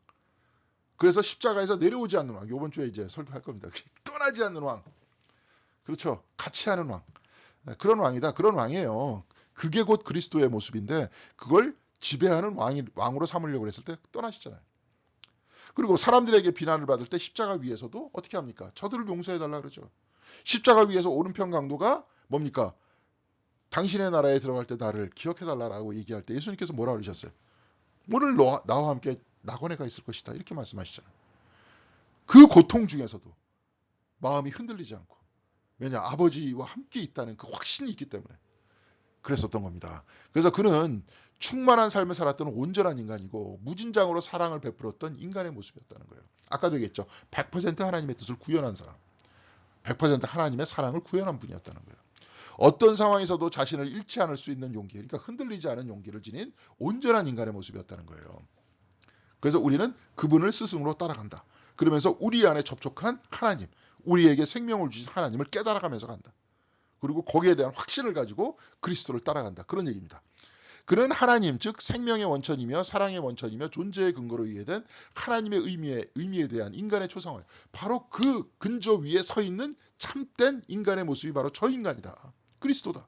그래서 십자가에서 내려오지 않는 왕. 이번 주에 이제 설교할 겁니다. 떠나지 않는 왕. 그렇죠? 같이 하는 왕. 그런 왕이다. 그런 왕이에요. 그게 곧 그리스도의 모습인데 그걸 지배하는 왕으로 삼으려고 했을 때 떠나시잖아요. 그리고 사람들에게 비난을 받을 때 십자가 위에서도 어떻게 합니까? 저들을 용서해달라 그러죠. 십자가 위에서 오른편 강도가 뭡니까? 당신의 나라에 들어갈 때 나를 기억해달라고 얘기할 때 예수님께서 뭐라 그러셨어요? 오늘 나와 함께 낙원에 가 있을 것이다. 이렇게 말씀하시잖아요. 그 고통 중에서도 마음이 흔들리지 않고 왜냐? 아버지와 함께 있다는 그 확신이 있기 때문에 그랬었던 겁니다. 그래서 그는 충만한 삶을 살았던 온전한 인간이고 무진장으로 사랑을 베풀었던 인간의 모습이었다는 거예요. 아까도 얘기했죠. 100% 하나님의 뜻을 구현한 사람. 100% 하나님의 사랑을 구현한 분이었다는 거예요. 어떤 상황에서도 자신을 잃지 않을 수 있는 용기, 그러니까 흔들리지 않은 용기를 지닌 온전한 인간의 모습이었다는 거예요. 그래서 우리는 그분을 스승으로 따라간다. 그러면서 우리 안에 접촉한 하나님, 우리에게 생명을 주신 하나님을 깨달아가면서 간다. 그리고 거기에 대한 확신을 가지고 그리스도를 따라간다. 그런 얘기입니다. 그는 하나님, 즉 생명의 원천이며 사랑의 원천이며 존재의 근거로 이해된 하나님의 의미에 대한 인간의 초상화예요. 바로 그 근저 위에 서 있는 참된 인간의 모습이 바로 저 인간이다. 그리스도다.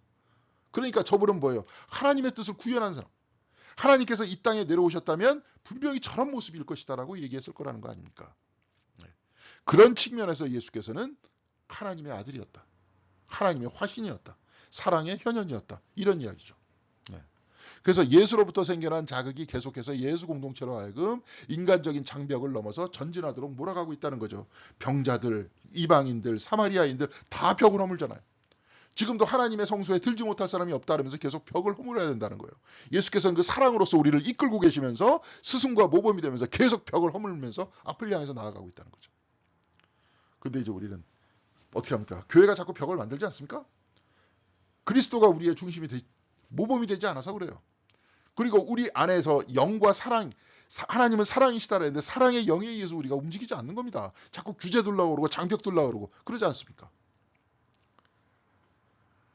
그러니까 저분은 뭐예요? 하나님의 뜻을 구현한 사람. 하나님께서 이 땅에 내려오셨다면 분명히 저런 모습일 것이다라고 얘기했을 거라는 거 아닙니까? 그런 측면에서 예수께서는 하나님의 아들이었다. 하나님의 화신이었다. 사랑의 현현이었다. 이런 이야기죠. 그래서 예수로부터 생겨난 자극이 계속해서 예수 공동체로 하여금 인간적인 장벽을 넘어서 전진하도록 몰아가고 있다는 거죠. 병자들, 이방인들, 사마리아인들 다 벽을 허물잖아요. 지금도 하나님의 성소에 들지 못할 사람이 없다 그러면서 계속 벽을 허물어야 된다는 거예요. 예수께서는 그 사랑으로서 우리를 이끌고 계시면서 스승과 모범이 되면서 계속 벽을 허물면서 앞을 향해서 나아가고 있다는 거죠. 근데 이제 우리는 어떻게 합니까? 교회가 자꾸 벽을 만들지 않습니까? 그리스도가 우리의 모범이 되지 않아서 그래요. 그리고 우리 안에서 영과 사랑, 하나님은 사랑이시다 그랬는데 사랑의 영에 의해서 우리가 움직이지 않는 겁니다. 자꾸 규제 둘라고 그러고 장벽 둘라고 그러고 그러지 않습니까?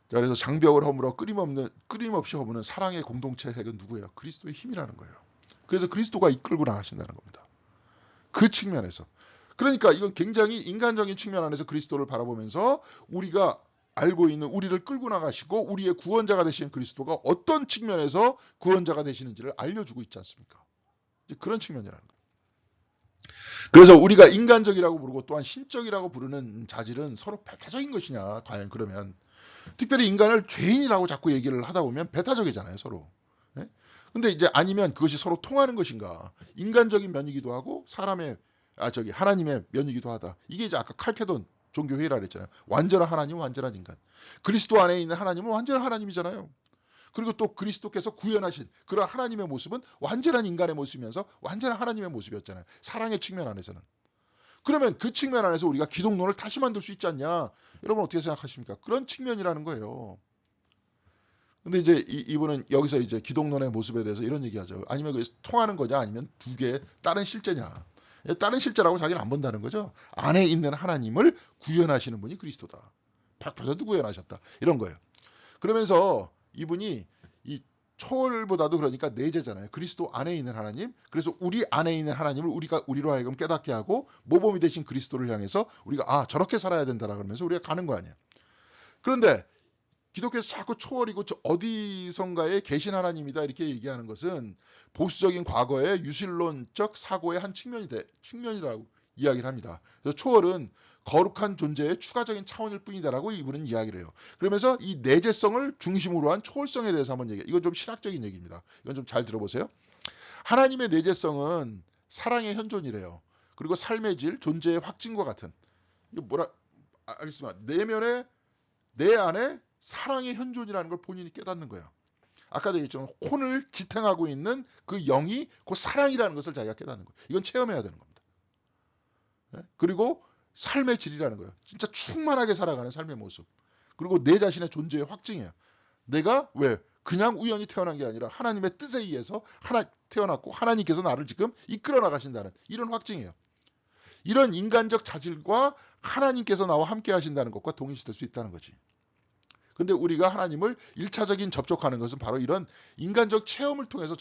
자, 그래서 장벽을 허물어 끊임없이 허무는 사랑의 공동체 핵은 누구예요? 그리스도의 힘이라는 거예요. 그래서 그리스도가 이끌고 나가신다는 겁니다. 그 측면에서. 그러니까 이건 굉장히 인간적인 측면 안에서 그리스도를 바라보면서 우리가 알고 있는 우리를 끌고 나가시고 우리의 구원자가 되시는 그리스도가 어떤 측면에서 구원자가 되시는지를 알려주고 있지 않습니까? 이제 그런 측면이라는 거예요. 그래서 우리가 인간적이라고 부르고 또한 신적이라고 부르는 자질은 서로 배타적인 것이냐 과연 그러면 특별히 인간을 죄인이라고 자꾸 얘기를 하다 보면 배타적이잖아요 서로. 예? 근데 이제 아니면 그것이 서로 통하는 것인가 인간적인 면이기도 하고 하나님의 면이기도 하다. 이게 이제 아까 칼케돈 종교회의라 그랬잖아요. 완전한 하나님, 완전한 인간. 그리스도 안에 있는 하나님은 완전한 하나님이잖아요. 그리고 또 그리스도께서 구현하신 그런 하나님의 모습은 완전한 인간의 모습이면서 완전한 하나님의 모습이었잖아요. 사랑의 측면 안에서는. 그러면 그 측면 안에서 우리가 기독론을 다시 만들 수 있지 않냐? 여러분 어떻게 생각하십니까? 그런 측면이라는 거예요. 근데 이제 이분은 여기서 이제 기독론의 모습에 대해서 이런 얘기하죠. 아니면 그 통하는 거냐? 아니면 두 개의 다른 실제냐? 다른 실제라고 자기는 안 본다는 거죠. 안에 있는 하나님을 구현하시는 분이 그리스도다. 100% 구현하셨다. 이런 거예요. 그러면서 이분이 이 초월보다도 그러니까 내재잖아요. 그리스도 안에 있는 하나님. 그래서 우리 안에 있는 하나님을 우리로 하여금 깨닫게 하고 모범이 되신 그리스도를 향해서 우리가 저렇게 살아야 된다라 그러면서 우리가 가는 거 아니에요. 그런데 기독교에서 자꾸 초월이고 어디선가에 계신 하나님이다 이렇게 얘기하는 것은 보수적인 과거의 유실론적 사고의 한 측면이라고 이야기를 합니다. 그래서 초월은 거룩한 존재의 추가적인 차원일 뿐이다라고 이분은 이야기를 해요. 그러면서 이 내재성을 중심으로 한 초월성에 대해서 한번 얘기해요. 이건 좀 신학적인 얘기입니다. 이건 좀 잘 들어보세요. 하나님의 내재성은 사랑의 현존이래요. 그리고 삶의 질, 존재의 확증과 같은. 이거 뭐라 알겠습니다. 내 안에 사랑의 현존이라는 걸 본인이 깨닫는 거야. 아까도 얘기했지만 혼을 지탱하고 있는 그 영이 그 사랑이라는 것을 자기가 깨닫는 거예요. 이건 체험해야 되는 겁니다. 그리고 삶의 질이라는 거예요. 진짜 충만하게 살아가는 삶의 모습. 그리고 내 자신의 존재의 확증이에요. 내가 왜 그냥 우연히 태어난 게 아니라 하나님의 뜻에 의해서 태어났고 하나님께서 나를 지금 이끌어 나가신다는 이런 확증이에요. 이런 인간적 자질과 하나님께서 나와 함께 하신다는 것과 동일시될 수 있다는 거지. 근데 우리가 하나님을 1차적인 접촉하는 것은 바로 이런 인간적 체험을 통해서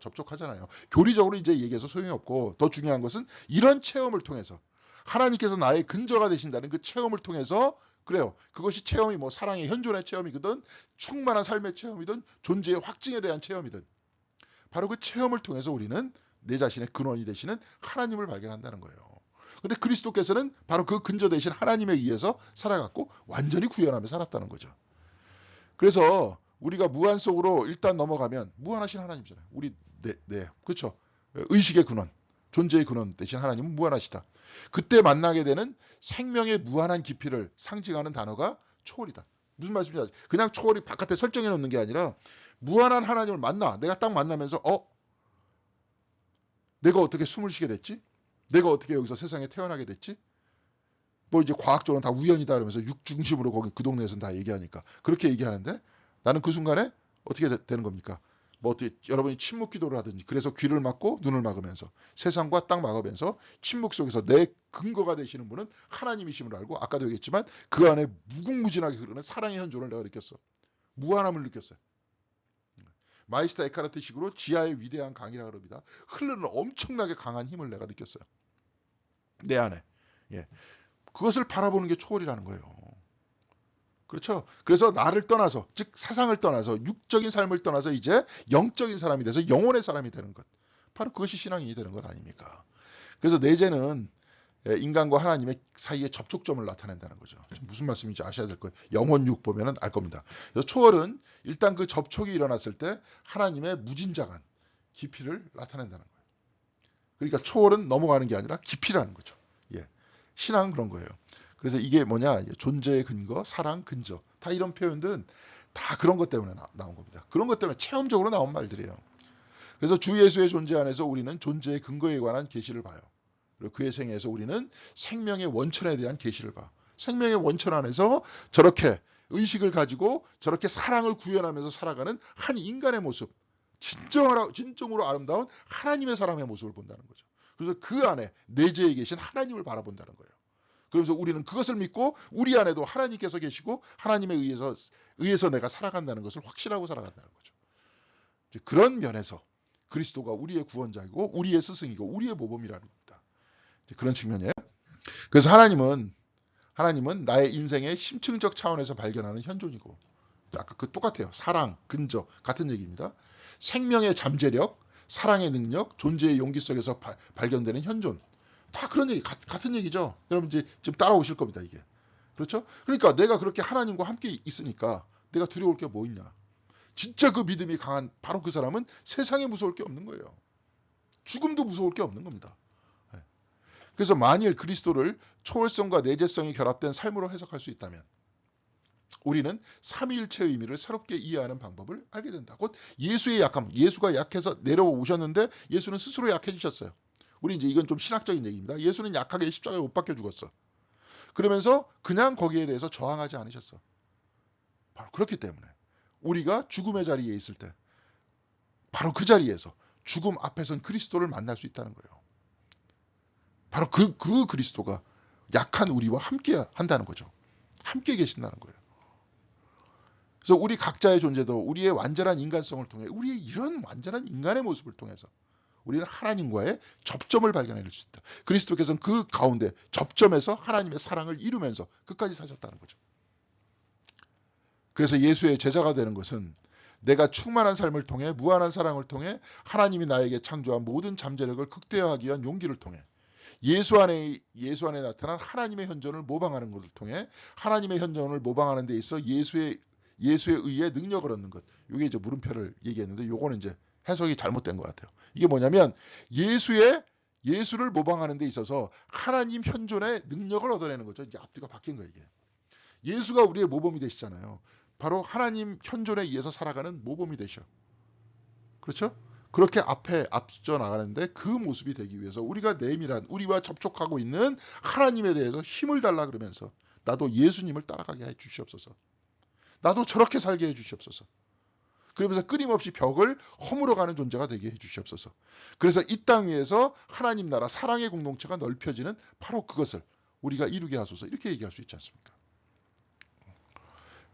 접촉하잖아요. 교리적으로 이제 얘기해서 소용이 없고 더 중요한 것은 이런 체험을 통해서 하나님께서 나의 근저가 되신다는 그 체험을 통해서 그래요. 그것이 체험이 뭐 사랑의 현존의 체험이거든 충만한 삶의 체험이든 존재의 확증에 대한 체험이든 바로 그 체험을 통해서 우리는 내 자신의 근원이 되시는 하나님을 발견한다는 거예요. 근데 그리스도께서는 바로 그 근저 되신 하나님에 의해서 살아갔고 완전히 구현하며 살았다는 거죠. 그래서 우리가 무한 속으로 일단 넘어가면 무한하신 하나님이잖아요. 우리 그렇죠. 의식의 근원, 존재의 근원 되신 하나님은 무한하시다. 그때 만나게 되는 생명의 무한한 깊이를 상징하는 단어가 초월이다. 무슨 말씀인지 아시죠? 그냥 초월이 바깥에 설정해 놓는 게 아니라 무한한 하나님을 내가 딱 만나면서 내가 어떻게 숨을 쉬게 됐지? 내가 어떻게 여기서 세상에 태어나게 됐지? 뭐 이제 과학적으로는 다 우연이다 그러면서 육 중심으로 거기 그 동네에서는 다 얘기하니까 그렇게 얘기하는데 나는 그 순간에 어떻게 되는 겁니까? 뭐 어떻게 여러분이 침묵 기도를 하든지 그래서 귀를 막고 눈을 막으면서 세상과 딱 막으면서 침묵 속에서 내 근거가 되시는 분은 하나님이심을 알고 아까도 얘기했지만 그 안에 무궁무진하게 흐르는 사랑의 현존을 내가 느꼈어. 무한함을 느꼈어요. 마이스터 에카르트 식으로 지하의 위대한 강이라 그럽니다. 흐르는 엄청나게 강한 힘을 내가 느꼈어요. 내 안에. 예. 그것을 바라보는 게 초월이라는 거예요. 그렇죠? 그래서 나를 떠나서, 즉 세상을 떠나서 육적인 삶을 떠나서 이제 영적인 사람이 돼서 영혼의 사람이 되는 것. 바로 그것이 신앙이 되는 것 아닙니까? 그래서 내재는 인간과 하나님의 사이의 접촉점을 나타낸다는 거죠. 무슨 말씀인지 아셔야 될 거예요. 영혼육 보면 알 겁니다. 그래서 초월은 일단 그 접촉이 일어났을 때 하나님의 무진장한 깊이를 나타낸다는 거예요. 그러니까 초월은 넘어가는 게 아니라 깊이라는 거죠. 예. 신앙은 그런 거예요. 그래서 이게 뭐냐? 존재의 근거, 사랑, 근저. 다 이런 표현들은 다 그런 것 때문에 나온 겁니다. 그런 것 때문에 체험적으로 나온 말들이에요. 그래서 주 예수의 존재 안에서 우리는 존재의 근거에 관한 계시를 봐요. 그리고 그의 생애에서 우리는 생명의 원천에 대한 계시를 봐. 생명의 원천 안에서 저렇게 의식을 가지고 저렇게 사랑을 구현하면서 살아가는 한 인간의 모습. 진정으로 아름다운 하나님의 사람의 모습을 본다는 거죠. 그래서 그 안에 내재에 계신 하나님을 바라본다는 거예요. 그러면서 우리는 그것을 믿고 우리 안에도 하나님께서 계시고 하나님에 의해서 내가 살아간다는 것을 확신하고 살아간다는 거죠. 그런 면에서 그리스도가 우리의 구원자이고 우리의 스승이고 우리의 모범이라는 겁니다. 그런 측면이에요. 그래서 하나님은 나의 인생의 심층적 차원에서 발견하는 현존이고 아까 그 똑같아요. 사랑, 근저 같은 얘기입니다. 생명의 잠재력, 사랑의 능력, 존재의 용기 속에서 발견되는 현존. 다 그런 얘기 같은 얘기죠. 여러분 이제 지금 따라오실 겁니다. 이게. 그렇죠? 그러니까 내가 그렇게 하나님과 함께 있으니까 내가 두려울 게 뭐 있냐. 진짜 그 믿음이 강한 바로 그 사람은 세상에 무서울 게 없는 거예요. 죽음도 무서울 게 없는 겁니다. 그래서 만일 그리스도를 초월성과 내재성이 결합된 삶으로 해석할 수 있다면 우리는 삼위일체의 의미를 새롭게 이해하는 방법을 알게 된다. 곧 예수의 약함, 예수가 약해서 내려오셨는데 예수는 스스로 약해지셨어요. 우리 이제 이건 좀 신학적인 얘기입니다. 예수는 약하게 십자가에 못 박혀 죽었어. 그러면서 그냥 거기에 대해서 저항하지 않으셨어. 바로 그렇기 때문에 우리가 죽음의 자리에 있을 때 바로 그 자리에서 죽음 앞에선 그리스도를 만날 수 있다는 거예요. 바로 그 그리스도가 약한 우리와 함께 한다는 거죠. 함께 계신다는 거예요. 그래서 우리 각자의 존재도 우리의 완전한 인간성을 통해 우리의 이런 완전한 인간의 모습을 통해서 우리는 하나님과의 접점을 발견해낼 수 있다. 그리스도께서는 그 가운데 접점에서 하나님의 사랑을 이루면서 끝까지 사셨다는 거죠. 그래서 예수의 제자가 되는 것은 내가 충만한 삶을 통해 무한한 사랑을 통해 하나님이 나에게 창조한 모든 잠재력을 극대화하기 위한 용기를 통해 예수 안에 나타난 하나님의 현존을 모방하는 것을 통해 하나님의 현존을 모방하는 데 있어 예수에 의해 능력을 얻는 것. 이게 이제 물음표를 얘기했는데 요거는 이제 해석이 잘못된 것 같아요. 이게 뭐냐면 예수를 모방하는 데 있어서 하나님 현존의 능력을 얻어내는 거죠. 이제 앞뒤가 바뀐 거예요, 이게. 예수가 우리의 모범이 되시잖아요. 바로 하나님 현존에 의해서 살아가는 모범이 되셔. 그렇죠? 그렇게 앞서 나가는데 그 모습이 되기 위해서 우리가 내밀한 우리와 접촉하고 있는 하나님에 대해서 힘을 달라 그러면서 나도 예수님을 따라가게 해 주시옵소서. 나도 저렇게 살게 해 주시옵소서. 그러면서 끊임없이 벽을 허물어가는 존재가 되게 해 주시옵소서. 그래서 이 땅 위에서 하나님 나라 사랑의 공동체가 넓혀지는 바로 그것을 우리가 이루게 하소서. 이렇게 얘기할 수 있지 않습니까?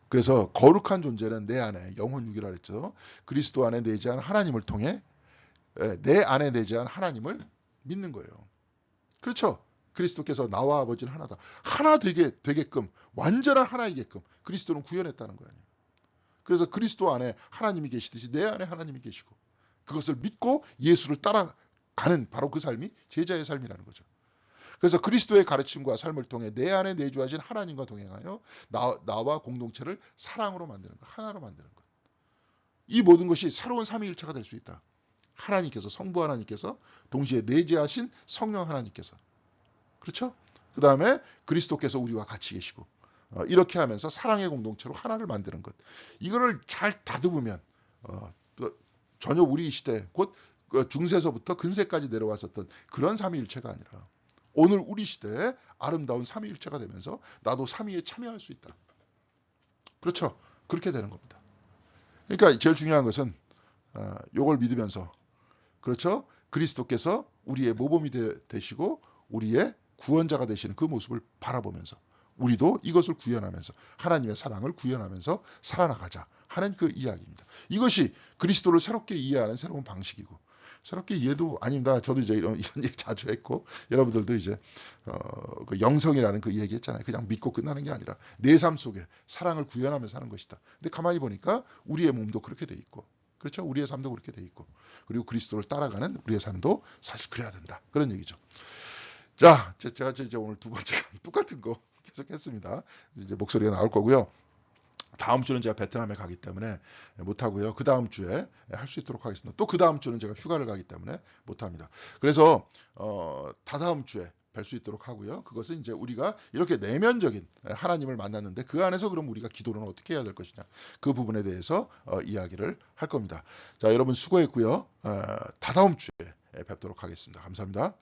그래서 거룩한 존재는 내 안에 영혼 육이라 그랬죠. 그리스도 안에 내재한 하나님을 통해 내 안에 내재한 하나님을 믿는 거예요. 그렇죠? 그리스도께서 나와 아버지는 하나다. 하나 되게끔 완전한 하나이게끔 그리스도는 구현했다는 거 아니에요. 그래서 그리스도 안에 하나님이 계시듯이 내 안에 하나님이 계시고 그것을 믿고 예수를 따라가는 바로 그 삶이 제자의 삶이라는 거죠. 그래서 그리스도의 가르침과 삶을 통해 내 안에 내주하신 하나님과 동행하여 나와 공동체를 사랑으로 만드는 것, 하나로 만드는 것. 이 모든 것이 새로운 삼위일체가 될 수 있다. 하나님께서, 성부 하나님께서 동시에 내재하신 성령 하나님께서. 그렇죠? 그 다음에 그리스도께서 우리와 같이 계시고 이렇게 하면서 사랑의 공동체로 하나를 만드는 것. 이거를 잘 다듬으면 전혀 우리 시대 곧 중세서부터 근세까지 내려왔었던 그런 삼위일체가 아니라 오늘 우리 시대에 아름다운 삼위일체가 되면서 나도 삼위에 참여할 수 있다. 그렇죠? 그렇게 되는 겁니다. 그러니까 제일 중요한 것은 요걸 믿으면서 그렇죠? 그리스도께서 우리의 모범이 되시고 우리의 구원자가 되시는 그 모습을 바라보면서 우리도 이것을 구현하면서 하나님의 사랑을 구현하면서 살아나가자 하는 그 이야기입니다. 이것이 그리스도를 새롭게 이해하는 새로운 방식이고 새롭게 이해도 아닙니다. 저도 이제 이런 얘기 자주 했고 여러분들도 이제 그 영성이라는 그 얘기 했잖아요. 그냥 믿고 끝나는 게 아니라 내 삶 속에 사랑을 구현하면서 사는 것이다. 근데 가만히 보니까 우리의 몸도 그렇게 돼 있고 그렇죠? 우리의 삶도 그렇게 돼 있고 그리고 그리스도를 따라가는 우리의 삶도 사실 그래야 된다. 그런 얘기죠. 자, 제가 이제 오늘 두 번째 똑같은 거 계속했습니다. 이제 목소리가 나올 거고요. 다음 주는 제가 베트남에 가기 때문에 못하고요. 그 다음 주에 할 수 있도록 하겠습니다. 또 그 다음 주는 제가 휴가를 가기 때문에 못합니다. 그래서 다다음 주에 뵐 수 있도록 하고요. 그것은 이제 우리가 이렇게 내면적인 하나님을 만났는데 그 안에서 그럼 우리가 기도는 어떻게 해야 될 것이냐 그 부분에 대해서 이야기를 할 겁니다. 자, 여러분 수고했고요. 다다음 주에 뵙도록 하겠습니다. 감사합니다.